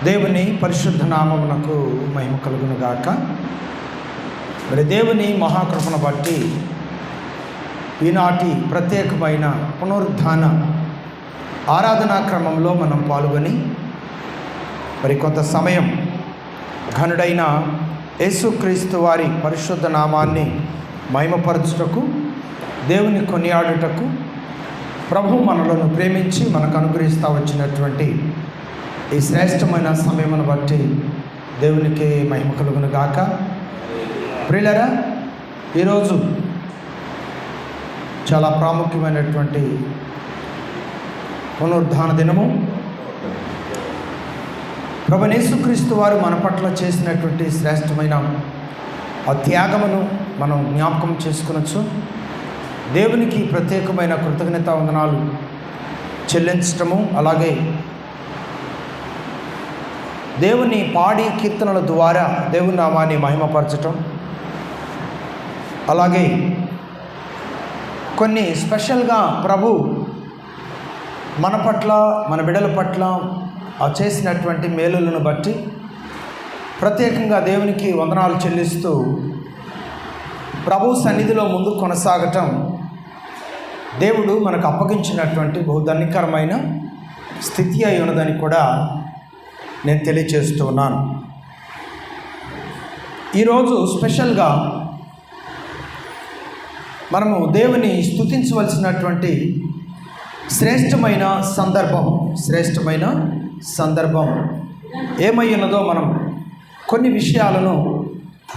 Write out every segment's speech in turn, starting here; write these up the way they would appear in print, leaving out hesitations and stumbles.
దేవుని పరిశుద్ధ నామమునకు మహిమ కలుగును గాక. మరి దేవుని మహాకృపను బట్టి ఈనాటి ప్రత్యేకమైన పునరుద్ధాన ఆరాధనా క్రమంలో మనం పాల్గొని మరి కొంత సమయం ఘనుడైన యేసుక్రీస్తు వారి పరిశుద్ధ నామాన్ని మహిమపరచుటకు, దేవుని కొనియాడుటకు, ప్రభు మనలను ప్రేమించి మనకు అనుగ్రహిస్తూ వచ్చినటువంటి ఈ శ్రేష్టమైన సమయమును బట్టి దేవునికి మహిమ కలుగును గాక. ప్రియులారా, ఈరోజు చాలా ప్రాముఖ్యమైనటువంటి పునరుద్ధాన దినము. ప్రభువైన యేసుక్రీస్తు వారు మన పట్ల చేసినటువంటి శ్రేష్టమైన ఆ త్యాగమును మనం జ్ఞాపకం చేసుకొనొచ్చు. దేవునికి ప్రత్యేకమైన కృతజ్ఞతా వందనాలు చెల్లించటము, అలాగే దేవుని పాడి కీర్తనల ద్వారా దేవుని నామాన్ని మహిమపరచటం, అలాగే కొన్ని స్పెషల్గా ప్రభు మన పట్ల, మన బిడ్డల పట్ల చేసినటువంటి మేలులను బట్టి ప్రత్యేకంగా దేవునికి వందనాలు చెల్లిస్తూ ప్రభు సన్నిధిలో ముందు కొనసాగటం దేవుడు మనకు అప్పగించినటువంటి బహుధన్యకరమైన స్థితి అయి ఉన్నదని కూడా నేను తెలియచేస్తూ ఉన్నాను. ఈరోజు స్పెషల్గా మనము దేవుని స్తుతించవలసినటువంటి శ్రేష్టమైన సందర్భం ఏమై ఉన్నదో మనం కొన్ని విషయాలను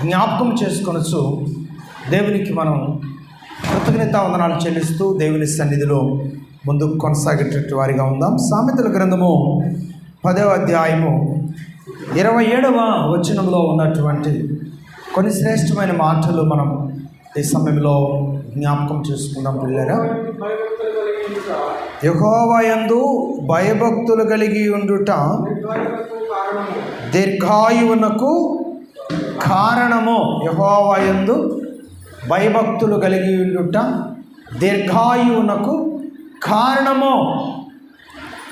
జ్ఞాపకం చేసుకొనొచ్చు. దేవునికి మనం కృతజ్ఞతా వందనాలు చెల్లిస్తూ దేవుని సన్నిధిలో ముందుకు కొనసాగేటటువంటి వారిగా ఉందాం. సామెతల గ్రంథము 10వ అధ్యాయము 27వ వచనంలో ఉన్నటువంటి కొన్ని శ్రేష్టమైన మాటలు మనం ఈ సమయంలో జ్ఞాపకం చేసుకుందాం. పిల్లరా, యెహోవా యందు భయభక్తులు కలిగి ఉండుట దీర్ఘాయువునకు కారణము. యెహోవా యందు భయభక్తులు కలిగి ఉండుట దీర్ఘాయువునకు కారణము.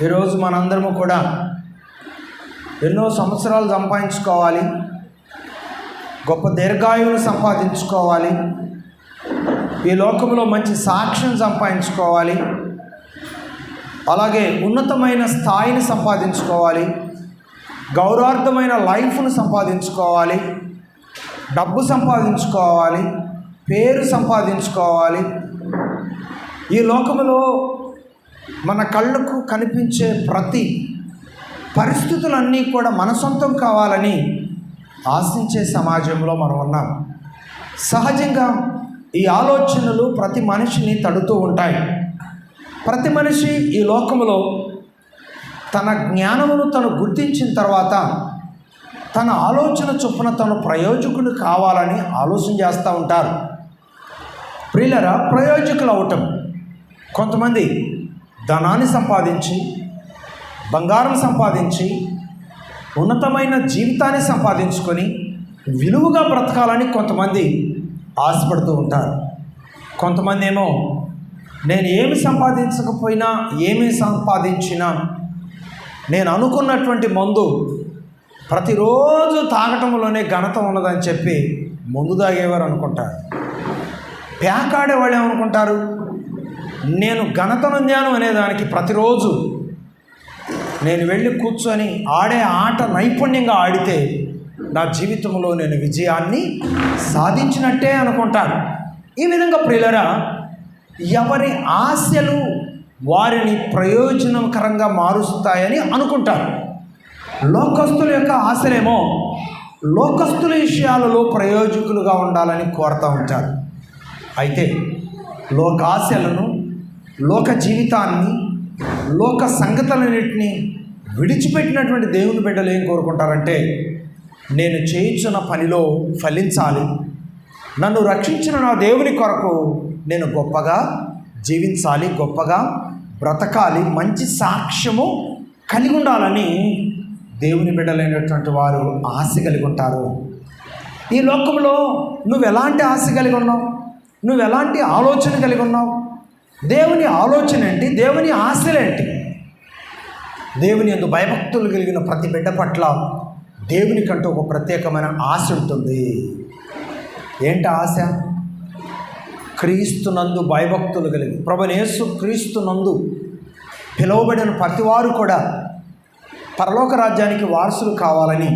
ఈరోజు మనందరము కూడా ఎన్నో సంవత్సరాలు సంపాదించుకోవాలి, గొప్ప దీర్ఘాయువును సంపాదించుకోవాలి, ఈ లోకంలో మంచి సాక్ష్యం సంపాదించుకోవాలి, అలాగే ఉన్నతమైన స్థాయిని సంపాదించుకోవాలి, గౌరవార్థమైన లైఫ్ను సంపాదించుకోవాలి, డబ్బు సంపాదించుకోవాలి, పేరు సంపాదించుకోవాలి. ఈ లోకంలో మన కళ్ళకు కనిపించే ప్రతి పరిస్థితులన్నీ కూడా మన సొంతం కావాలని ఆశించే సమాజంలో మనం ఉన్నాం. సహజంగా ఈ ఆలోచనలు ప్రతి మనిషిని తడుతూ ఉంటాయి. ప్రతి మనిషి ఈ లోకంలో తన జ్ఞానమును తను గుర్తించిన తర్వాత తన ఆలోచన చొప్పున తను ప్రయోజకులు కావాలని ఆలోచన చేస్తూ ఉంటారు. ప్రియులరా, ప్రయోజకులు అవటం, కొంతమంది ధనాన్ని సంపాదించి, బంగారం సంపాదించి, ఉన్నతమైన జీవితాన్ని సంపాదించుకొని విలువగా బ్రతకాలని కొంతమంది ఆశపడుతూ ఉంటారు. కొంతమంది ఏమో నేను ఏమి సంపాదించకపోయినా, ఏమి సంపాదించినా నేను అనుకున్నటువంటి మందు ప్రతిరోజు తాగటంలోనే ఘనత ఉన్నదని చెప్పి మందు తాగేవారు అనుకుంటారు. పేకాడేవాళ్ళు ఏమనుకుంటారు, నేను ఘనత నొందాను అనేదానికి ప్రతిరోజు నేను వెళ్ళి కూర్చొని ఆడే ఆట నైపుణ్యంగా ఆడితే నా జీవితంలో నేను విజయాన్ని సాధించినట్టే అనుకుంటాను. ఈ విధంగా ప్రియులరా, ఎవరి ఆశలు వారిని ప్రయోజనకరంగా మారుస్తాయని అనుకుంటారు. లోకస్తుల యొక్క ఆశలేమో లోకస్తుల విషయాలలో ప్రయోజకులుగా ఉండాలని కోరుతూ ఉంటారు. అయితే లోకాశలను, లోక జీవితాన్ని, లోక సంగతులన్నింటినీ విడిచిపెట్టినటువంటి దేవుని బిడ్డలు ఏం కోరుకుంటారంటే, నేను చేయించిన పనిలో ఫలించాలి, నన్ను రక్షించిన నా దేవుని కొరకు నేను గొప్పగా జీవించాలి, గొప్పగా బ్రతకాలి, మంచి సాక్ష్యము కలిగి ఉండాలని దేవుని బిడ్డలైనటువంటి వారు ఆశ కలిగి ఉంటారు. ఈ లోకంలో నువ్వు ఎలాంటి ఆశ కలిగి ఉన్నావు, నువ్వు ఎలాంటి ఆలోచన కలిగి ఉన్నావు, దేవుని ఆలోచన ఏంటి, దేవుని ఆశలేంటి? దేవుని యందు భయభక్తులు కలిగిన ప్రతి బిడ్డ పట్ల దేవునికంటూ ఒక ప్రత్యేకమైన ఆశ ఉంటుంది. ఏంటి ఆశ? క్రీస్తునందు భయభక్తులు కలిగి ప్రభువైన యేసు క్రీస్తునందు పిలువబడిన ప్రతివారు కూడా పరలోక రాజ్యానికి వారసులు కావాలని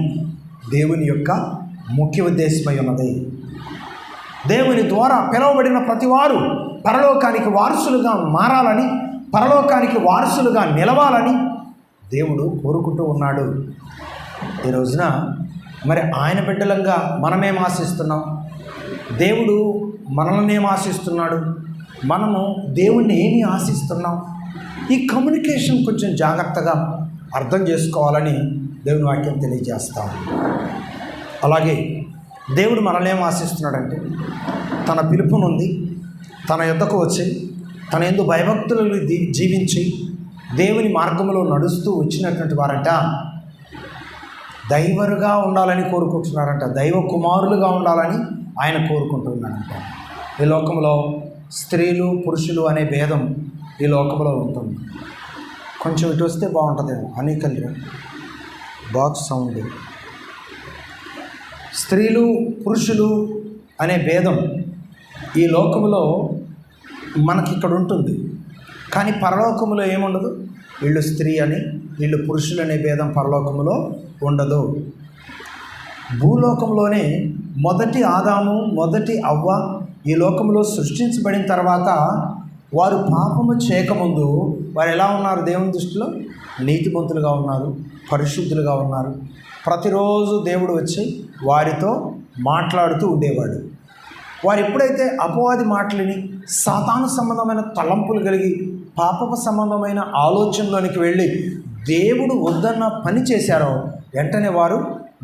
దేవుని యొక్క ముఖ్య ఉద్దేశమై ఉన్నది. దేవుని ద్వారా పిలువబడిన ప్రతివారు పరలోకానికి వారసులుగా మారాలని, పరలోకానికి వారసులుగా నిలవాలని దేవుడు కోరుకుంటూ ఉన్నాడు. ఈ రోజున మరి ఆయన బిడ్డలంగా మనమేం ఆశిస్తున్నాం? దేవుడు మనల్ని ఏం ఆశిస్తున్నాడు? మనము దేవుణ్ణి ఏమి ఆశిస్తున్నాం? ఈ కమ్యూనికేషన్ కొంచెం జాగ్రత్తగా అర్థం చేసుకోవాలని దేవుని వాక్యం తెలియజేస్తాం. అలాగే దేవుడు మనల్ని ఏం ఆశిస్తున్నాడంటే, తన పిలుపు నుండి తన యొద్దకు వచ్చి తన యందు భయభక్తులను జీవించి దేవుని మార్గంలో నడుస్తూ వచ్చినటువంటి వారంట దైవరుగా ఉండాలని కోరుకుంటున్నారంట. దైవ కుమారులుగా ఉండాలని ఆయన కోరుకుంటున్నాడంట. ఈ లోకంలో స్త్రీలు పురుషులు అనే భేదం ఈ లోకంలో ఉంటుంది. కొంచెం ఇటు వస్తే బాగుంటుందేమో. అనేకల్గా బాక్స్ సౌండ్. స్త్రీలు పురుషులు అనే భేదం ఈ లోకంలో మనకి ఇక్కడ ఉంటుంది. కానీ పరలోకములో ఏముండదు. వీళ్ళు స్త్రీ అని వీళ్ళు పురుషులు అనే భేదం పరలోకములో ఉండదు. భూలోకంలోనే మొదటి ఆదాము మొదటి అవ్వ ఈ లోకంలో సృష్టించబడిన తర్వాత వారు పాపము చేయకముందు వారు ఎలా ఉన్నారు? దేవుని దృష్టిలో నీతిమంతులుగా ఉన్నారు, పరిశుద్ధులుగా ఉన్నారు. ప్రతిరోజు దేవుడు వచ్చి వారితో మాట్లాడుతూ ఉండేవాడు. వారు ఎప్పుడైతే అపవాది మాటలని, సాతాను సంబంధమైన తలంపులు కలిగి పాపపు సంబంధమైన ఆలోచనలోనికి వెళ్ళి దేవుడు వద్దన్న పని చేశారో వెంటనే వారు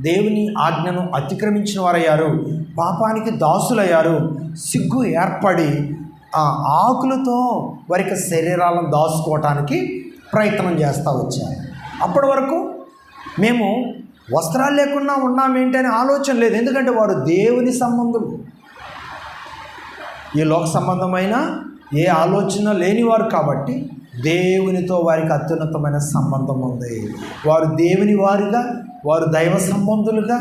దేవుని ఆజ్ఞను అతిక్రమించిన వారయ్యారు, పాపానికి దాసులయ్యారు. సిగ్గు ఏర్పడి ఆ ఆకులతో వారికి శరీరాలను దాచుకోవటానికి ప్రయత్నం చేస్తూ వచ్చారు. అప్పటి వరకు మేము వస్త్రాలు లేకుండా ఉన్నామేంటి అనే ఆలోచన లేదు. ఎందుకంటే వారు దేవుని సంబంధులు. ఈ లోక సంబంధమైన ఏ ఆలోచన లేనివారు కాబట్టి దేవునితో వారికి అత్యున్నతమైన సంబంధం ఉంది. వారు దేవుని వారిగా, వారు దైవ సంబంధులుగా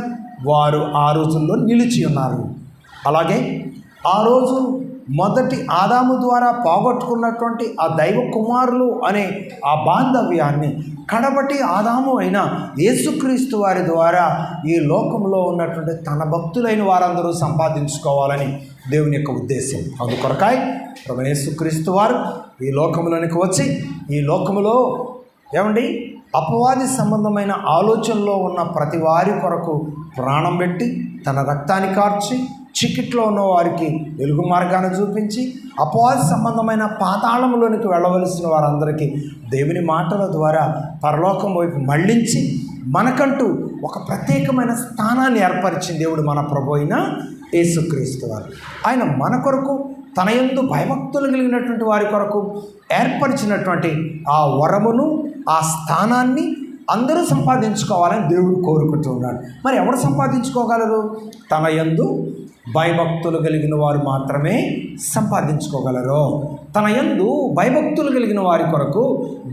వారు ఆ రోజుల్లో నిలిచి ఉన్నారు. అలాగే ఆ రోజు మొదటి ఆదాము ద్వారా పోగొట్టుకున్నటువంటి ఆ దైవ కుమారులు అనే ఆ బాంధవ్యాన్ని కడబటి ఆదాము అయిన యేసుక్రీస్తు వారి ద్వారా ఈ లోకంలో ఉన్నటువంటి తన భక్తులైన వారందరూ సంపాదించుకోవాలని దేవుని యొక్క ఉద్దేశం. అందుకొరకాయ ప్రభువైన యేసుక్రీస్తు వారు ఈ లోకంలోనికి వచ్చి ఈ లోకములో ఏమండి అపవాది సంబంధమైన ఆలోచనలో ఉన్న ప్రతి వారి కొరకు ప్రాణం పెట్టి తన రక్తాన్ని కార్చి చికిట్లో ఉన్న వారికి వెలుగు మార్గాన్ని చూపించి అపవాది సంబంధమైన పాతాళంలోనికి వెళ్ళవలసిన వారందరికీ దేవుని మాటల ద్వారా పరలోకం వైపు మళ్ళించి మనకంటూ ఒక ప్రత్యేకమైన స్థానాన్ని ఏర్పరిచిన దేవుడు మన ప్రభు అయిన యేసుక్రీస్తు వారు. ఆయన మన కొరకు తన యందు భయభక్తులు కలిగినటువంటి వారి కొరకు ఏర్పరిచినటువంటి ఆ వరమును, ఆ స్థానాన్ని అందరూ సంపాదించుకోవాలని దేవుడు కోరుకుంటున్నాడు. మరి ఎవరు సంపాదించుకోగలరు? తన యందు భయభక్తులు కలిగిన వారు మాత్రమే సంపాదించుకోగలరు. తన యందు భయభక్తులు కలిగిన వారి కొరకు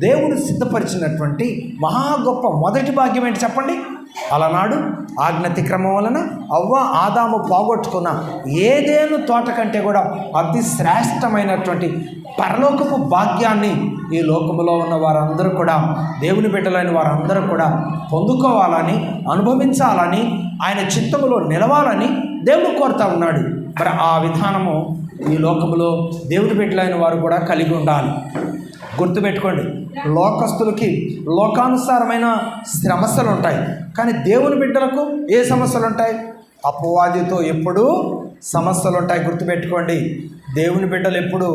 దేవుడు సిద్ధపరిచినటువంటి మహా గొప్ప మొదటి భాగ్యం ఏంటి చెప్పండి? అలనాడు ఆజ్ఞాతిక్రమం వలన అవ్వ ఆదాము పోగొట్టుకున్న ఏదేను తోట కంటే కూడా అతి శ్రేష్టమైనటువంటి పరలోకపు భాగ్యాన్ని ఈ లోకంలో ఉన్న వారందరూ కూడా, దేవుని బిడ్డలైన వారందరూ కూడా పొందుకోవాలని, అనుభవించాలని, ఆయన చిత్తములో నిలవాలని దేవుడు కోరుతా ఉన్నాడు. మరి ఆ విధానము ఈ లోకంలో దేవుని బిడ్డలైన వారు కూడా కలిగి ఉండాలి. గుర్తుపెట్టుకోండి, లోకస్తులకి లోకానుసారమైన సమస్యలు ఉంటాయి, కానీ దేవుని బిడ్డలకు ఏ సమస్యలు ఉంటాయి? అపవాదితో ఎప్పుడూ సమస్యలు ఉంటాయి. గుర్తుపెట్టుకోండి, దేవుని బిడ్డలు ఎప్పుడు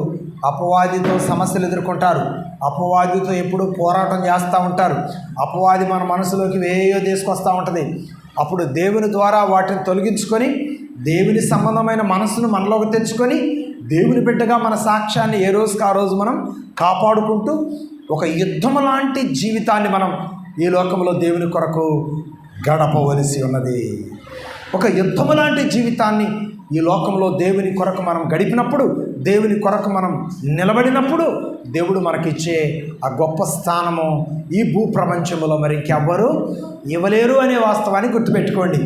అపవాదితో సమస్యలు ఎదుర్కొంటారు. అపవాదితో ఎప్పుడు పోరాటం చేస్తూ ఉంటారు. అపవాది మన మనసులోకి వేయో తీసుకొస్తూ ఉంటుంది. అప్పుడు దేవుని ద్వారా వాటిని తొలగించుకొని దేవుని సంబంధమైన మనసును మనలోకి తెచ్చుకొని దేవుని బిడ్డగా మన సాక్ష్యాన్ని ఏ రోజుకి ఆ రోజు మనం కాపాడుకుంటూ ఒక యుద్ధం లాంటి జీవితాన్ని మనం ఈ లోకంలో దేవుని కొరకు గడపవలసి ఉన్నది. ఒక యుద్ధం లాంటి జీవితాన్ని ఈ లోకంలో దేవుని కొరకు మనం గడిపినప్పుడు దేవుని కొరకు మనం నిలబడినప్పుడు దేవుడు మనకిచ్చే ఆ గొప్ప స్థానము ఈ భూప్రపంచంలో మరి ఇంకెవ్వరూ ఇవ్వలేరు అనే వాస్తవాన్ని గుర్తుపెట్టుకోండి.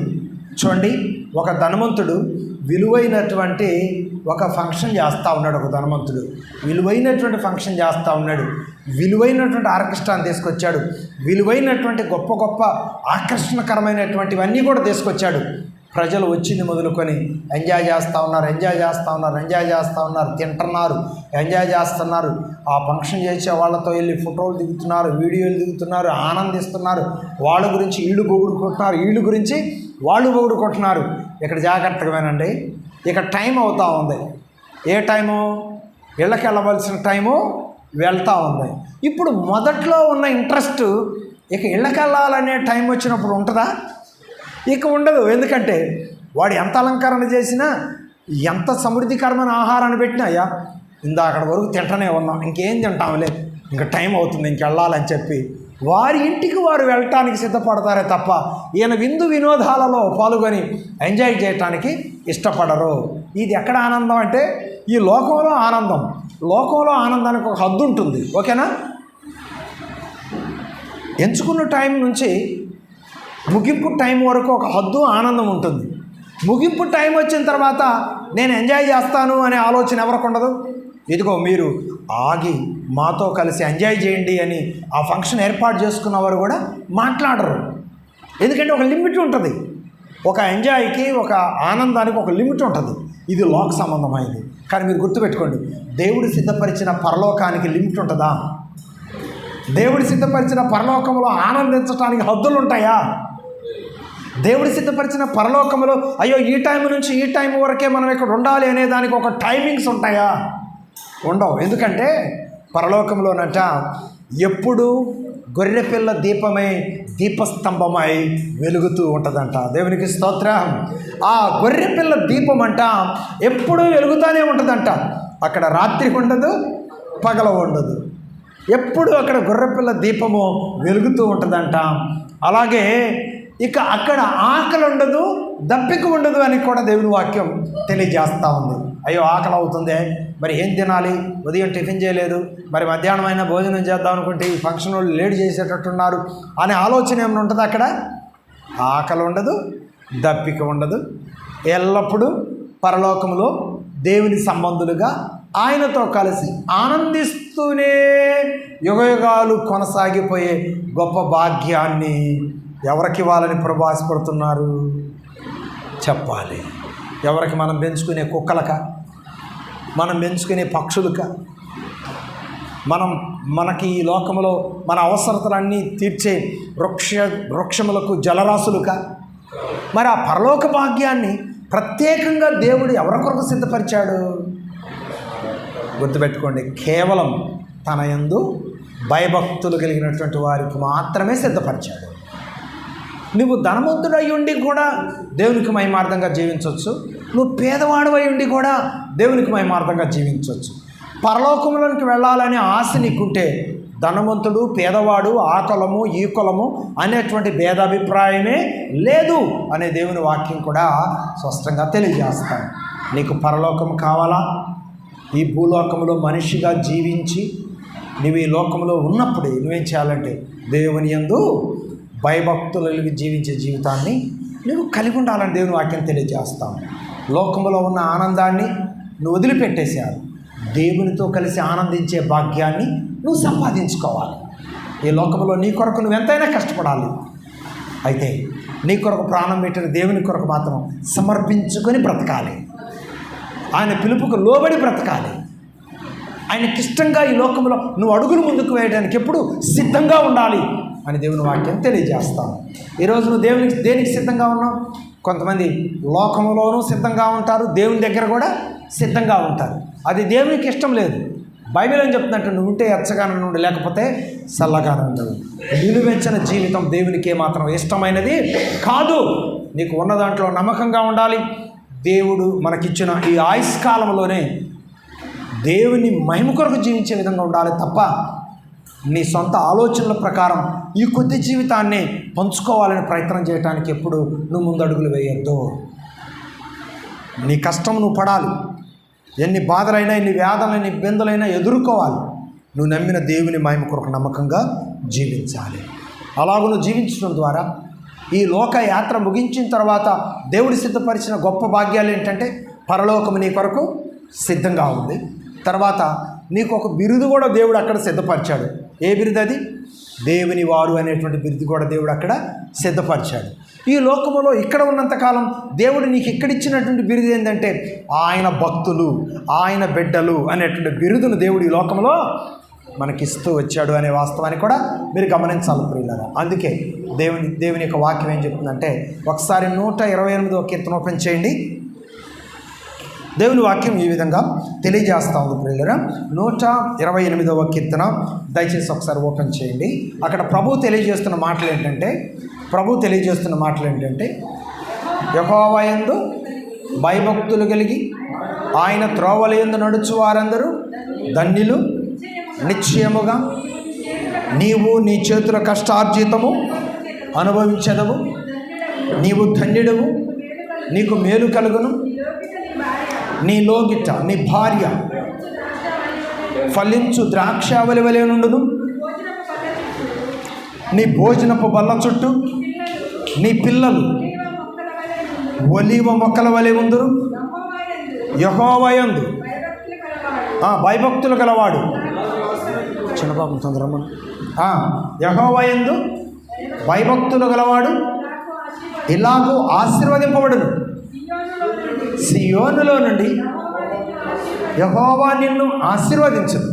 చూడండి, ఒక ధనవంతుడు విలువైనటువంటి ఒక ఫంక్షన్ చేస్తూ ఉన్నాడు. ఒక ధనవంతుడు విలువైనటువంటి ఫంక్షన్ చేస్తూ ఉన్నాడు. విలువైనటువంటి ఆర్కెస్ట్రాని తీసుకొచ్చాడు. విలువైనటువంటి గొప్ప గొప్ప ఆకర్షణకరమైనటువంటివన్నీ కూడా తీసుకొచ్చాడు. ప్రజలు వచ్చింది మొదలుకొని ఎంజాయ్ చేస్తూ ఉన్నారు, తింటున్నారు, ఎంజాయ్ చేస్తున్నారు. ఆ ఫంక్షన్ చేసే వాళ్ళతో వెళ్ళి ఫోటోలు దిగుతున్నారు, వీడియోలు దిగుతున్నారు, ఆనందిస్తున్నారు. వాళ్ళ గురించి వీళ్ళు పొగుడుకుంటున్నారు, వీళ్ళ గురించి వాళ్ళు పొగుడుకుంటున్నారు. ఇక్కడ జాగ్రత్తగా వినండి, ఇక టైం అవుతూ ఉంది. ఏ టైము? ఇళ్ళకి వెళ్ళవలసిన టైము వెళ్తూ ఉంది. ఇప్పుడు మొదట్లో ఉన్న ఇంట్రెస్ట్ ఇక ఇళ్ళకి వెళ్ళాలనే టైం వచ్చినప్పుడు ఉంటుందా? ఇక ఉండదు. ఎందుకంటే వాడు ఎంత అలంకరణ చేసినా, ఎంత సమృద్ధికరమైన ఆహారాన్ని పెట్టినా, అయ్యా ఇందాకడ వరకు తింటనే ఉన్నాం, ఇంకేం తింటాంలే, ఇంకా టైం అవుతుంది, ఇంకెళ్ళాలని చెప్పి వారి ఇంటికి వారు వెళ్ళటానికి సిద్ధపడతారే తప్ప ఈయన విందు వినోదాలలో పాల్గొని ఎంజాయ్ చేయటానికి ఇష్టపడరు. ఇది ఎక్కడ ఆనందం అంటే ఈ లోకంలో ఆనందం. లోకంలో ఆనందానికి ఒక హద్దు ఉంటుంది. ఓకేనా? ఎంచుకున్న టైం నుంచి ముగింపు టైం వరకు ఒక హద్దు ఆనందం ఉంటుంది. ముగింపు టైం వచ్చిన తర్వాత నేను ఎంజాయ్ చేస్తాను అనే ఆలోచన ఎవరికి ఉండదు. ఇదిగో మీరు ఆగి మాతో కలిసి ఎంజాయ్ చేయండి అని ఆ ఫంక్షన్ ఏర్పాటు చేసుకున్నవారు కూడా మాట్లాడరు. ఎందుకంటే ఒక లిమిట్ ఉంటుంది. ఒక ఎంజాయ్కి, ఒక ఆనందానికి ఒక లిమిట్ ఉంటుంది. ఇది లోక సంబంధమైంది. కానీ మీరు గుర్తుపెట్టుకోండి, దేవుడు సిద్ధపరిచిన పరలోకానికి లిమిట్ ఉంటుందా? దేవుడు సిద్ధపరిచిన పరలోకంలో ఆనందించడానికి హద్దులు ఉంటాయా? దేవుడు సిద్ధపరిచిన పరలోకంలో అయ్యో ఈ టైం నుంచి ఈ టైం వరకే మనం ఇక్కడ ఉండాలి అనే దానికి ఒక టైమింగ్స్ ఉంటాయా? ఉండవు. ఎందుకంటే పరలోకంలోనట ఎప్పుడు గొర్రెపిల్ల దీపమై దీపస్తంభమై వెలుగుతూ ఉంటుందంట. దేవునికి స్తోత్రం. ఆ గొర్రెపిల్ల దీపం అంట ఎప్పుడూ వెలుగుతూనే ఉంటుందంట. అక్కడ రాత్రి ఉండదు, పగల ఉండదు. ఎప్పుడు అక్కడ గొర్రెపిల్ల దీపము వెలుగుతూ ఉంటుందంట. అలాగే ఇక అక్కడ ఆకలి ఉండదు, దప్పిక ఉండదు అని కూడా దేవుని వాక్యం తెలియజేస్తూ ఉంది. అయ్యో ఆకలి అవుతుంది, మరి ఏం తినాలి, ఉదయం టిఫిన్ చేయలేదు, మరి మధ్యాహ్నం అయినా భోజనం చేద్దాం అనుకుంటే ఈ ఫంక్షన్ వాళ్ళు లేట్ చేసేటట్టున్నారు అనే ఆలోచన ఏమైనా ఉంటుంది అక్కడ? ఆకలి ఉండదు, దప్పిక ఉండదు. ఎల్లప్పుడూ పరలోకంలో దేవుని సంబంధులుగా ఆయనతో కలిసి ఆనందిస్తూనే యుగయుగాలు కొనసాగిపోయే గొప్ప భాగ్యాన్ని ఎవరికి ఇవ్వాలని ప్రభు ఆశపడుతున్నారు? చెప్పాలి. ఎవరికి? మనం పెంచుకునే కుక్కలక, మనం పెంచుకునే పక్షులక, మనకి ఈ లోకంలో మన అవసరతలన్నీ తీర్చే వృక్షములకు, జలరాశులుక? మరి ఆ పరలోక భాగ్యాన్ని ప్రత్యేకంగా దేవుడు ఎవరి కొరకు సిద్ధపరిచాడు? గుర్తుపెట్టుకోండి, కేవలం తన యందు భయభక్తులు కలిగినటువంటి వారికి మాత్రమే సిద్ధపరిచాడు. నువ్వు ధనవంతుడు అయి ఉండి కూడా దేవునికి మహిమార్థంగా జీవించవచ్చు. నువ్వు పేదవాడు అయి ఉండి కూడా దేవునికి మహిమార్థంగా జీవించవచ్చు. పరలోకంలోనికి వెళ్ళాలనే ఆశ నీకుంటే ధనవంతుడు, పేదవాడు, ఆ కులము, ఈ కులము అనేటువంటి భేదాభిప్రాయమే లేదు అనే దేవుని వాక్యం కూడా స్పష్టంగా తెలియజేస్తాను. నీకు పరలోకం కావాలా? ఈ భూలోకంలో మనిషిగా జీవించి నువ్వు ఈ లోకంలో ఉన్నప్పుడే నువ్వేం చేయాలంటే దేవుని యందు భయభక్తులు జీవించే జీవితాన్ని నువ్వు కలిగి ఉండాలని దేవుని వాక్యం తెలియజేస్తాను. లోకంలో ఉన్న ఆనందాన్ని నువ్వు వదిలిపెట్టేసేయాలి. దేవునితో కలిసి ఆనందించే భాగ్యాన్ని నువ్వు సంపాదించుకోవాలి. ఈ లోకంలో నీ కొరకు నువ్వు ఎంతైనా కష్టపడాలి. అయితే నీ కొరకు ప్రాణం పెట్టిన దేవుని కొరకు మాత్రం సమర్పించుకొని బ్రతకాలి. ఆయన పిలుపుకు లోబడి బ్రతకాలి. ఆయనకి ఇష్టంగా ఈ లోకంలో నువ్వు అడుగులు ముందుకు వేయడానికి ఎప్పుడు సిద్ధంగా ఉండాలి అని దేవుని వాక్యం తెలియజేస్తాను. ఈరోజు నువ్వు దేనికి సిద్ధంగా ఉన్నావు? కొంతమంది లోకంలోనూ సిద్ధంగా ఉంటారు, దేవుని దగ్గర కూడా సిద్ధంగా ఉంటారు. అది దేవునికి ఇష్టం లేదు. బైబిల్ ఏం చెప్తుందంటే నువ్వు ఉంటే ఎచ్చగానే నుండి, లేకపోతే చల్లగానే ఉండదు. నిలువెచ్చని జీవితం దేవునికి ఏమాత్రం ఇష్టమైనది కాదు. నీకు ఉన్న దాంట్లో నమ్మకంగా ఉండాలి. దేవుడు మనకిచ్చిన ఈ ఆయుష్కాలంలోనే దేవుని మహిమ కొరకు జీవించే విధంగా ఉండాలి తప్ప నీ సొంత ఆలోచనల ప్రకారం ఈ కొద్ది జీవితాన్ని పంచుకోవాలని ప్రయత్నం చేయడానికి ఎప్పుడు నువ్వు ముందడుగులు వేయొద్దు. నీ కష్టం నువ్వు పడాలి. ఎన్ని బాధలైనా, ఎన్ని వ్యాధులైనా, ఎన్ని ఇబ్బందులైనా ఎదుర్కోవాలి. నువ్వు నమ్మిన దేవుని మహిమ కొరకు నమ్మకంగా జీవించాలి. అలాగ నువ్వు జీవించడం ద్వారా ఈ లోక యాత్ర ముగించిన తర్వాత దేవుడు సిద్ధపరిచిన గొప్ప భాగ్యాలు ఏంటంటే, పరలోకము నీ కొరకు సిద్ధంగా ఉంది. తర్వాత నీకు ఒక బిరుదు కూడా దేవుడు అక్కడ సిద్ధపరిచాడు. ఏ బిరుదు అది? దేవుని వారు అనేటువంటి బిరుదు కూడా దేవుడు అక్కడ సిద్ధపరిచాడు. ఈ లోకములో ఇక్కడ ఉన్నంతకాలం దేవుడు నీకు ఇక్కడిచ్చినటువంటి బిరుదు ఏంటంటే ఆయన భక్తులు, ఆయన బిడ్డలు అనేటువంటి బిరుదును దేవుడు ఈ లోకంలో మనకిస్తూ వచ్చాడు అనే వాస్తవాన్ని కూడా మీరు గమనించాలి ప్రియులారా. అందుకే దేవుని యొక్క వాక్యం ఏం చెప్తుందంటే, ఒకసారి 128వ కీర్తన ఓపెన్ చేయండి. దేవుని వాక్యం ఈ విధంగా తెలియజేస్తూ ఉంది ప్రియులారా. 128వ కీర్తన దయచేసి ఒకసారి ఓపెన్ చేయండి. అక్కడ ప్రభు తెలియజేస్తున్న మాటలు ఏంటంటే యెహోవా యందు భయభక్తులు కలిగి ఆయన త్రోవల యందు నడుచు వారందరూ ధన్యులు. నిశ్చయముగా నీవు నీ చేతుల కష్టార్జితము అనుభవించదవు. నీవు ధన్యుడవు, నీకు మేలు కలుగును. నీ లోగిట నీ భార్య ఫలించు ద్రాక్షావళి వలె నుండును. నీ భోజనపు బల్ల చుట్టూ నీ పిల్లలు ఒలీవ మొక్కల వలె ఉందురు. యెహోవా యందు భయభక్తులు గలవాడు. చిన్నబాబు తొందరమ్మ. యెహోవా యందు భయభక్తులు గలవాడు ఇలాగూ ఆశీర్వదింపబడును. సియోనులో నుండి యెహోవా నిన్ను ఆశీర్వదించును.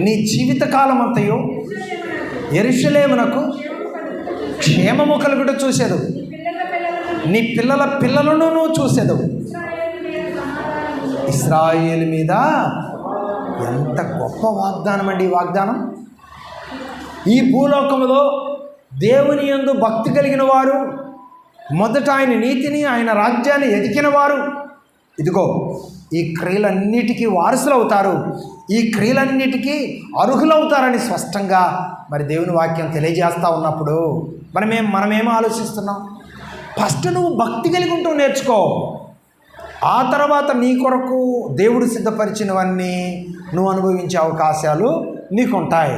నీ జీవితకాలం అంతయు యెరూషలేమునకు క్షేమము కలుగుట చూసేదవు. నీ పిల్లల పిల్లలను నువ్వు చూసేదవు. ఇశ్రాయేలు మీద ఎంత గొప్ప వాగ్దానం అండి ఈ వాగ్దానం. ఈ భూలోకములో దేవుని యందు భక్తి కలిగిన వారు, మొదట ఆయన నీతిని, ఆయన రాజ్యాన్ని ఎదికిన వారు, ఇదిగో ఈ క్రియలన్నిటికీ వారసులు అవుతారు, ఈ క్రియలన్నిటికీ అర్హులవుతారని స్పష్టంగా మరి దేవుని వాక్యం తెలియజేస్తూ ఉన్నప్పుడు మనమేం ఆలోచిస్తున్నాం? ఫస్ట్ నువ్వు భక్తి కలిగి ఉంటూ నేర్చుకో. ఆ తర్వాత నీ కొరకు దేవుడు సిద్ధపరిచినవన్నీ నువ్వు అనుభవించే అవకాశాలు నీకుంటాయి.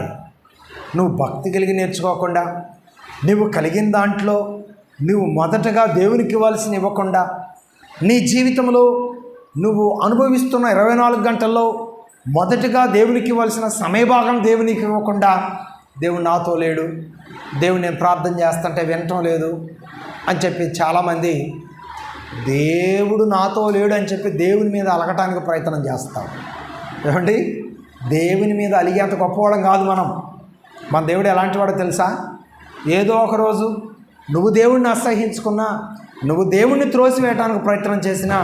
నువ్వు భక్తి కలిగి నేర్చుకోకుండా, నువ్వు కలిగిన దాంట్లో నువ్వు మొదటగా దేవునికి ఇవ్వాల్సిన ఇవ్వకుండా, నీ జీవితంలో నువ్వు అనుభవిస్తున్న 24 గంటల్లో మొదటగా దేవునికి ఇవ్వాల్సిన సమయభాగం దేవునికి ఇవ్వకుండా, దేవుడు నాతో లేడు, దేవుడు నేను ప్రార్థన చేస్తుంటే వినటం లేదు అని చెప్పి చాలామంది దేవుడు నాతో లేడు అని చెప్పి దేవుని మీద అలగటానికి ప్రయత్నం చేస్తాం. ఏమండి, దేవుని మీద అలిగేంత గొప్పవాళ్ళం కాదు మనం. మన దేవుడు ఎలాంటి వాడో తెలుసా? ఏదో ఒకరోజు నువ్వు దేవుడిని అసహించుకున్నా, నువ్వు దేవుణ్ణి త్రోసివేయటానికి ప్రయత్నం చేసినా,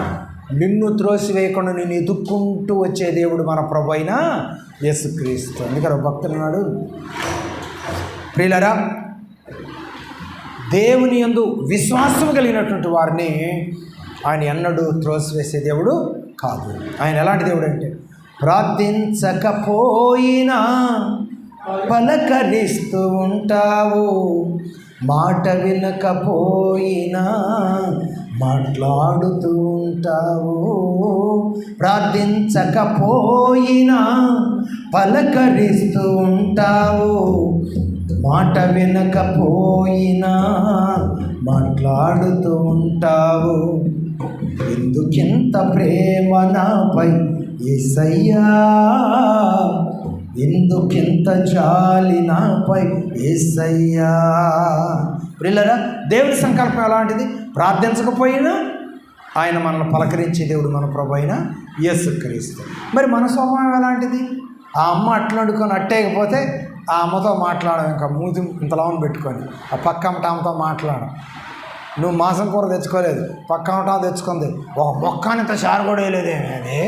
నిన్ను త్రోసివేయకుండా నిన్ను ఎదుక్కుంటూ వచ్చే దేవుడు మన ప్రభు అయిన యేసుక్రీస్తు. అందుకని భక్తులున్నాడు. ప్రియులారా, దేవుని యందు విశ్వాసం కలిగినటువంటి వారిని ఆయన ఎన్నడూ త్రోసివేసే దేవుడు కాదు. ఆయన ఎలాంటి దేవుడు అంటే, ప్రార్థించకపోయినా పలకరిస్తూ ఉంటావు, మాట వినకపోయినా మాట్లాడుతూ ఉంటావు. ప్రార్థించకపోయినా పలకరిస్తూ ఉంటావు, మాట వినకపోయినా మాట్లాడుతూ ఉంటావు. ఎందుకింత ప్రేమ నాపై యేసయ్యా, ఎందుకింత జాలి నాపై యేసయ్యా. ప్రియులారా, దేవుని సంకల్పం ఎలాంటిది? ప్రార్థించకపోయినా ఆయన మనల్ని పలకరించే దేవుడు మన ప్రభు అయిన యేసుక్రీస్తు. మరి మన స్వభావం ఎలాంటిది? ఆ అమ్మ అట్లా వండుకొని అట్టేయకపోతే ఆ అమ్మతో మాట్లాడడం, ఇంకా మూతి ఇంతలోని పెట్టుకొని ఆ పక్క అమ్మతో మాట్లాడడం. నువ్వు మాంసం కూర తెచ్చుకోలేదు, పక్క అమ్మటా తెచ్చుకుంది, ఒక మొక్కని ఇంత చారు కూడా వేయలేదేమి అది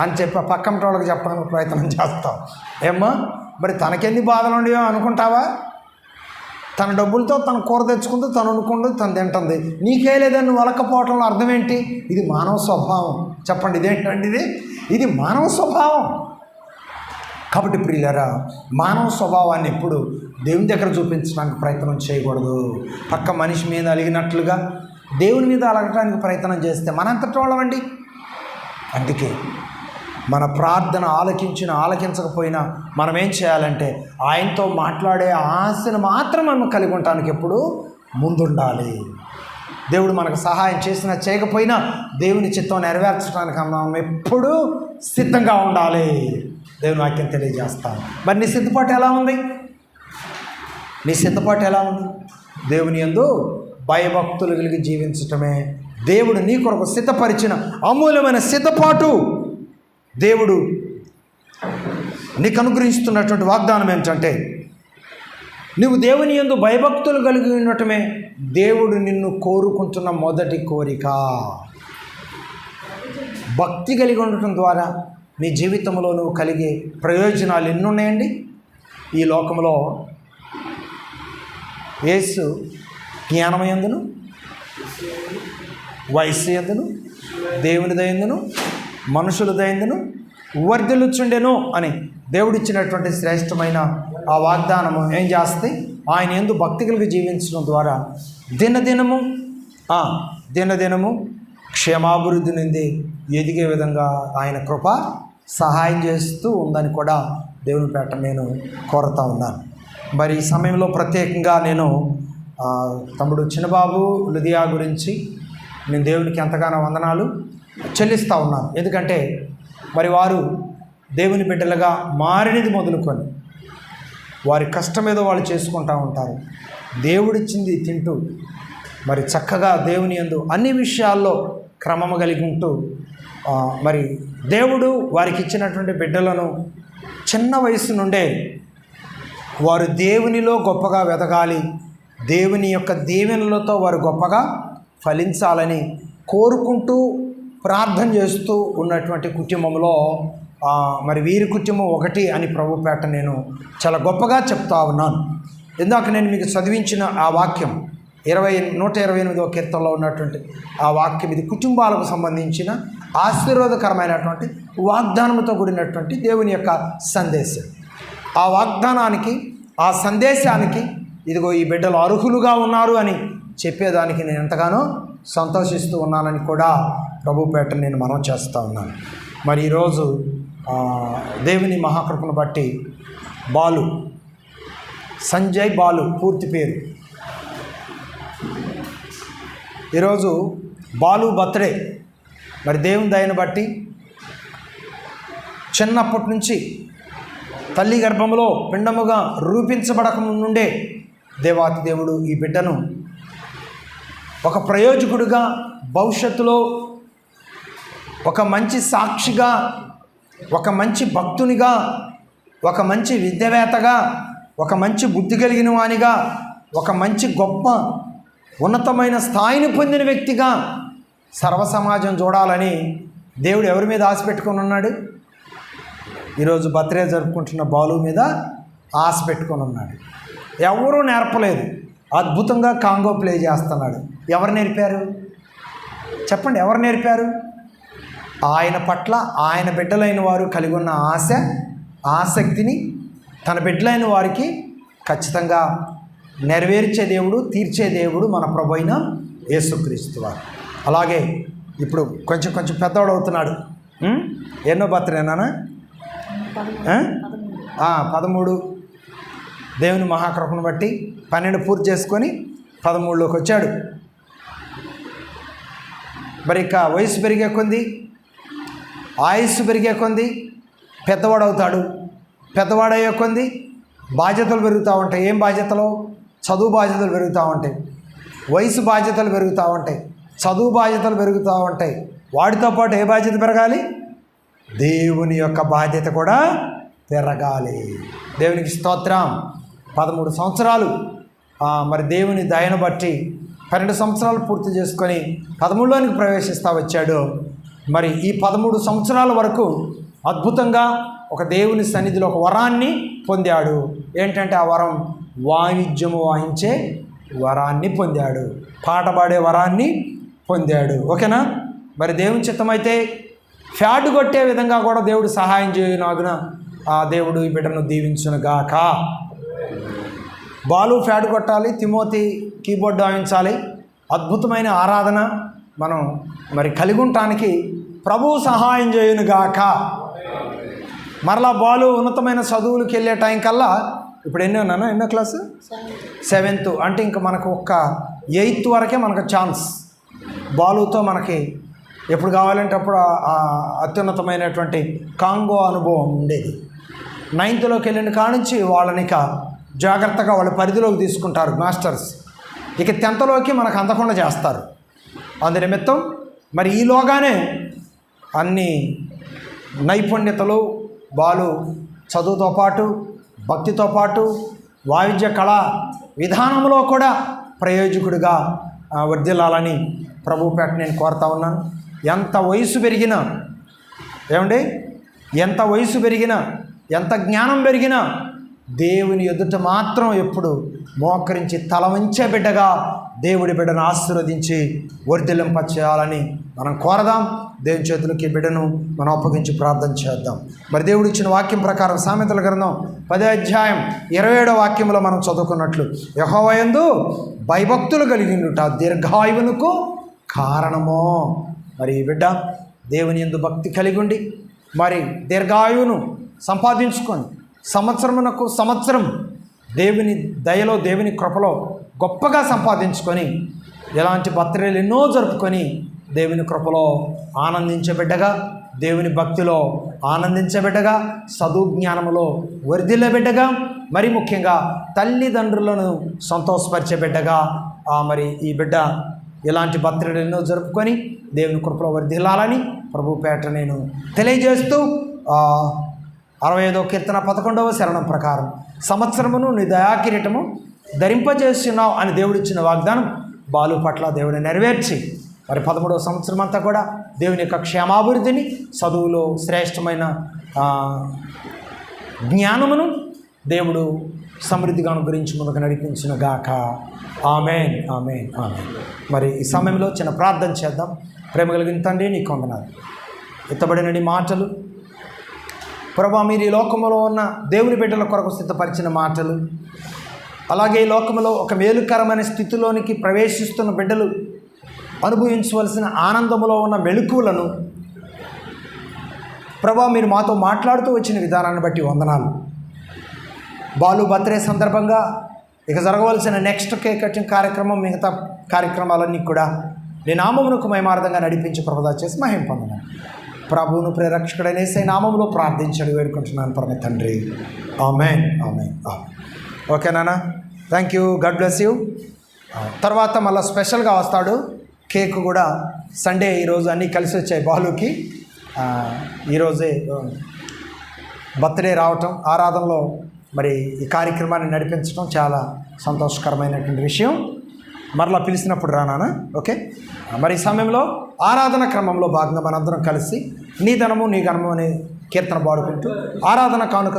అని చెప్పి పక్కమట వాళ్ళకి చెప్పడానికి ప్రయత్నం చేస్తావు. ఏమ్మా, మరి తనకెన్ని బాధలు ఉండేవో అనుకుంటావా? తన డబ్బులతో తన కూర తెచ్చుకుంటూ తను వండుకుంటూ తను తింటుంది, నీకే లేదని నువ్వు వలకపోవటంలో అర్థం ఏంటి? ఇది మానవ స్వభావం. చెప్పండి, ఇదేంటండి? ఇది మానవ స్వభావం. కాబట్టి ప్రియులారా, మానవ స్వభావాన్ని ఎప్పుడు దేవుని దగ్గర చూపించడానికి ప్రయత్నం చేయకూడదు. పక్క మనిషి మీద అలిగినట్లుగా దేవుని మీద అలగటానికి ప్రయత్నం చేస్తే మనంతటి వాళ్ళమండి. అందుకే మన ప్రార్థన ఆలకించకపోయినా మనం ఏం చేయాలంటే ఆయనతో మాట్లాడే ఆశను మాత్రం మనం కలిగి ఉండటానికి ఎప్పుడు ముందుండాలి. దేవుడు మనకు సహాయం చేసినా చేయకపోయినా దేవుని చిత్తం నెరవేర్చడానికి మనం ఎప్పుడూ సిద్ధంగా ఉండాలి. దేవుని వాక్యం తెలియజేస్తాను. మరి నీ సిద్ధపాటు ఎలా ఉంది? నీ సిద్ధపాటు ఎలా ఉంది? దేవుని యందు భయభక్తులు కలిగి జీవించటమే దేవుడు నీ కొరకు సిద్ధపరిచిన అమూల్యమైన సిద్ధపాటు. దేవుడు నీకు అనుగ్రహిస్తున్నటువంటి వాగ్దానం ఏంటంటే, నువ్వు దేవుని యందు భయభక్తులు కలిగి ఉండటమే దేవుడు నిన్ను కోరుకుంటున్న మొదటి కోరిక. భక్తి కలిగి ఉండటం ద్వారా నీ జీవితంలో నువ్వు కలిగే ప్రయోజనాలు ఎన్ని ఉన్నాయండి? ఈ లోకంలో యేసు జ్ఞానమయందును, వయస్సు యందును, దేవుని దయందును, మనుషుల దయందును వర్ధిల్లుచుండెను అని దేవుడిచ్చినటువంటి శ్రేష్టమైన ఆ వాగ్దానము ఏం చేస్తే, ఆయన యందు భక్తి కలిగి జీవించడం ద్వారా దినదినము క్షేమాభివృద్ధి నుండి ఎదిగే విధంగా ఆయన కృప సహాయం చేస్తూ ఉందని కూడా దేవుని పేట నేను కోరుతా ఉన్నాను. మరి ఈ సమయంలో ప్రత్యేకంగా నేను తమ్ముడు చిన్నబాబు లుదియా గురించి నేను దేవునికి ఎంతగానో వందనాలు చెల్లిస్తూ ఉన్నాను. ఎందుకంటే మరి వారు దేవుని బిడ్డలుగా మారినది మొదలుకొని వారి కష్టం ఏదో వాళ్ళు చేసుకుంటూ ఉంటారు. దేవుడిచ్చింది తింటూ మరి చక్కగా దేవుని యందు అన్ని విషయాల్లో క్రమము కలిగి ఉంటూ మరి దేవుడు వారికి ఇచ్చినటువంటి బిడ్డలను చిన్న వయసు నుండే వారు దేవునిలో గొప్పగా వెదగాలి, దేవుని యొక్క దీవెనలతో వారు గొప్పగా ఫలించాలని కోరుకుంటూ ప్రార్థన చేస్తూ ఉన్నటువంటి కుటుంబంలో మరి వీరి కుటుంబం ఒకటి అని ప్రభు పేట నేను చాలా గొప్పగా చెప్తా ఉన్నాను. ఇందాక నేను మీకు చదివించిన ఆ వాక్యం 128వ కీర్తనలో ఉన్నటువంటి ఆ వాక్యం, ఇది కుటుంబాలకు సంబంధించిన ఆశీర్వాదకరమైనటువంటి వాగ్దానంతో కూడినటువంటి దేవుని యొక్క సందేశం. ఆ వాగ్దానానికి, ఆ సందేశానికి ఇదిగో ఈ బిడ్డలు అర్హులుగా ఉన్నారు అని చెప్పేదానికి నేను ఎంతగానో సంతోషిస్తూ ఉన్నానని కూడా ప్రభుపేట నేను మనవి చేస్తూ ఉన్నాను. మరి ఈరోజు దేవుని మహాకృపను బట్టి బాలు, సంజయ్ బాలు పూర్తి పేరు, ఈరోజు బాలు బర్త్డే. మరి దేవుని దయను బట్టి చిన్నప్పటి నుంచి తల్లి గర్భంలో పిండముగా రూపించబడక నుండే దేవాతి దేవుడు ఈ బిడ్డను ఒక ప్రయోజకుడిగా, భవిష్యత్తులో ఒక మంచి సాక్షిగా, ఒక మంచి భక్తునిగా, ఒక మంచి విద్యావేత్తగా, ఒక మంచి బుద్ధి కలిగిన వానిగా, ఒక మంచి గొప్ప ఉన్నతమైన స్థాయిని పొందిన వ్యక్తిగా సర్వసమాజం చూడాలని దేవుడు ఎవరి మీద ఆశ పెట్టుకొని ఉన్నాడు? ఈరోజు బర్త్డే జరుపుకుంటున్న బాలు మీద ఆశ పెట్టుకొని ఉన్నాడు. ఎవరూ నేర్పలేదు, అద్భుతంగా కాంగో ప్లే చేస్తున్నాడు. ఎవరు నేర్పారు చెప్పండి? ఎవరు నేర్పారు? ఆయన పట్ల ఆయన బిడ్డలైన వారు కలిగి ఉన్న ఆసక్తిని తన బిడ్డలైన వారికి ఖచ్చితంగా నెరవేర్చే దేవుడు, తీర్చే దేవుడు మన ప్రభు అయిన యేసుక్రీస్తు వారు. అలాగే ఇప్పుడు కొంచెం పెద్దవాడు అవుతున్నాడు. ఎన్నో బర్త్డేనా? 13. దేవుని మహాకృపను బట్టి 12 పూర్తి చేసుకొని 13లోకి వచ్చాడు. మరి ఇక వయసు పెరిగే కొంది, ఆయుస్సు పెరిగే కొంది పెద్దవాడవుతాడు. పెద్దవాడయ్యే కొంది బాధ్యతలు పెరుగుతూ ఉంటాయి. ఏం బాధ్యతలు? చదువు బాధ్యతలు పెరుగుతూ ఉంటాయి, వయసు బాధ్యతలు పెరుగుతూ ఉంటాయి, చదువు బాధ్యతలు పెరుగుతూ ఉంటాయి. వాటితో పాటు ఏ బాధ్యత పెరగాలి? దేవుని యొక్క బాధ్యత కూడా పెరగాలి. దేవునికి స్తోత్రం. 13 సంవత్సరాలు మరి దేవుని దయను బట్టి 12 సంవత్సరాలు పూర్తి చేసుకొని 13లోనికి ప్రవేశిస్తూ వచ్చాడు. మరి ఈ 13 సంవత్సరాల వరకు అద్భుతంగా ఒక దేవుని సన్నిధిలో ఒక వరాన్ని పొందాడు. ఏంటంటే ఆ వరం వాయిద్యము వాయించే వరాన్ని పొందాడు, పాట పాడే వరాన్ని పొందాడు. ఓకేనా? మరి దేవుని చిత్తమైతే ఫ్యాట్ కొట్టే విధంగా కూడా దేవుడు సహాయం చేయనాగున ఆ దేవుడు ఈ బిడ్డను దీవించునుగాక. బాలు ఫ్యాట్ కొట్టాలి, తిమోతి కీబోర్డ్ వాయించాలి. అద్భుతమైన ఆరాధన మనం మరి కలిగి ఉండటానికి ప్రభువు సహాయం చేయునుగాక. మరలా బాలు ఉన్నతమైన చదువులకు వెళ్ళే టైం కల్లా ఇప్పుడు ఎన్నో క్లాసు 7th, అంటే ఇంకా మనకు ఒక్క 8th వరకే మనకు ఛాన్స్. బాలుతో మనకి ఎప్పుడు కావాలంటే అప్పుడు అత్యున్నతమైనటువంటి కాంగో అనుభవం ఉండేది. 9thలోకి వెళ్ళిన కానుంచి వాళ్ళని ఇక జాగ్రత్తగా వాళ్ళ పరిధిలోకి తీసుకుంటారు మాస్టర్స్. ఇక 10thలోకి మనకు అందకుండా చేస్తారు. అందు నిమిత్తం మరి ఈలోగానే అన్ని నైపుణ్యతలు బాలు చదువుతో పాటు భక్తితో పాటు వాయిద్య కళా విధానంలో కూడా ప్రయోజకుడిగా వర్ధిల్లాలని ప్రభు పేట నేను కోరుతా ఉన్నాను. ఎంత వయసు పెరిగినా ఎంత వయసు పెరిగినా ఎంత జ్ఞానం పెరిగినా దేవుని ఎదుట మాత్రం ఎప్పుడు మోకరించి తల వంచే బిడ్డగా దేవుడి బిడ్డను ఆశీర్వదించి వర్ధిల్లింపచేయాలని మనం కోరదాం. దేవుని చేతులకి బిడ్డను మనం అప్పగించి ప్రార్థన చేద్దాం. మరి దేవుడు ఇచ్చిన వాక్యం ప్రకారం సామెతల గ్రంథం 10వ అధ్యాయం 27వ వాక్యంలో మనం చదువుకున్నట్లు, యెహోవా యందు భయభక్తులు కలిగినట దీర్ఘాయువునకు కారణమో. మరి ఈ బిడ్డ దేవుని యందు భక్తి కలిగి ఉండి మరి దీర్ఘాయువును సంపాదించుకొని సంవత్సరమునకు సంవత్సరం దేవుని దయలో దేవుని కృపలో గొప్పగా సంపాదించుకొని ఎలాంటి బర్త్డేలు ఎన్నో జరుపుకొని దేవుని కృపలో ఆనందించబిడ్డగా, దేవుని భక్తిలో ఆనందించబిడ్డగా, చదువు జ్ఞానములో వర్ధిల్లబిడ్డగా, మరి ముఖ్యంగా తల్లిదండ్రులను సంతోషపరిచేబిడ్డగా మరి ఈ బిడ్డ ఇలాంటి బర్త్డేలు ఎన్నో జరుపుకొని దేవుని కృపలో వర్ధిల్లాలని ప్రభు పేట నేను తెలియజేస్తూ 65వ కీర్తన 11వ శరణం ప్రకారం సంవత్సరమును నీ దయాకిరీటము ధరింపజేస్తున్నావు అని దేవుడిచ్చిన వాగ్దానం బాలు పట్ల దేవుని నెరవేర్చి మరి 13వ సంవత్సరం అంతా కూడా దేవుని యొక్క క్షేమాభివృద్ధిని, చదువులో శ్రేష్టమైన జ్ఞానమును దేవుడు సమృద్ధిగా అనుగ్రహించి ముందుకు నడిపించిన గాక. ఆమేన్, ఆమేన్, ఆమేన్. మరి ఈ సమయంలో చిన్న ప్రార్థన చేద్దాం. ప్రేమ కలిగిన తండ్రి, నీకు వందనాలు. ఎత్తబడిన నీ మాటలు ప్రభా, మీరు ఈ లోకంలో ఉన్న దేవుని బిడ్డల కొరకు సిద్ధపరిచిన మాటలు, అలాగే ఈ లోకంలో ఒక మేలుకరమైన స్థితిలోనికి ప్రవేశిస్తున్న బిడ్డలు అనుభవించవలసిన ఆనందంలో ఉన్న మెళుకువలను ప్రభా మీరు మాతో మాట్లాడుతూ వచ్చిన విధానాన్ని బట్టి వందనాలు. బాలు బర్త్డే సందర్భంగా ఇక జరగవలసిన నెక్స్ట్ కేక్ కటింగ్ కార్యక్రమం, మిగతా కార్యక్రమాలన్నీ కూడా నీ నామమునకు మహిమార్థంగా నడిపించి ప్రభదా చేసి మహిమ పొందను. ప్రభువును ప్రేరక్షకుడైన యేసయ్య నామములో ప్రార్థించండి వేడుకుంటున్నాను పరమ తండ్రి. ఆమేన్, ఆమేన్, ఆమేన్. ఓకే నాన్న, thank you, God bless you. తర్వాత మళ్ళీ స్పెషల్గా వస్తాడు కేక్ కూడా. సండే ఈరోజు అన్నీ కలిసి వచ్చాయి బాలుకి. ఈరోజే బర్త్డే రావటం, ఆరాధనలో మరి ఈ కార్యక్రమాన్ని నడిపించడం చాలా సంతోషకరమైనటువంటి విషయం. మరలా పిలిచినప్పుడు రానా? ఓకే. మరి ఈ సమయంలో ఆరాధన క్రమంలో భాగంగా మనందరం కలిసి నీ ధనము నీ ఘనము అనే కీర్తన పాడుకుంటూ ఆరాధన కానుక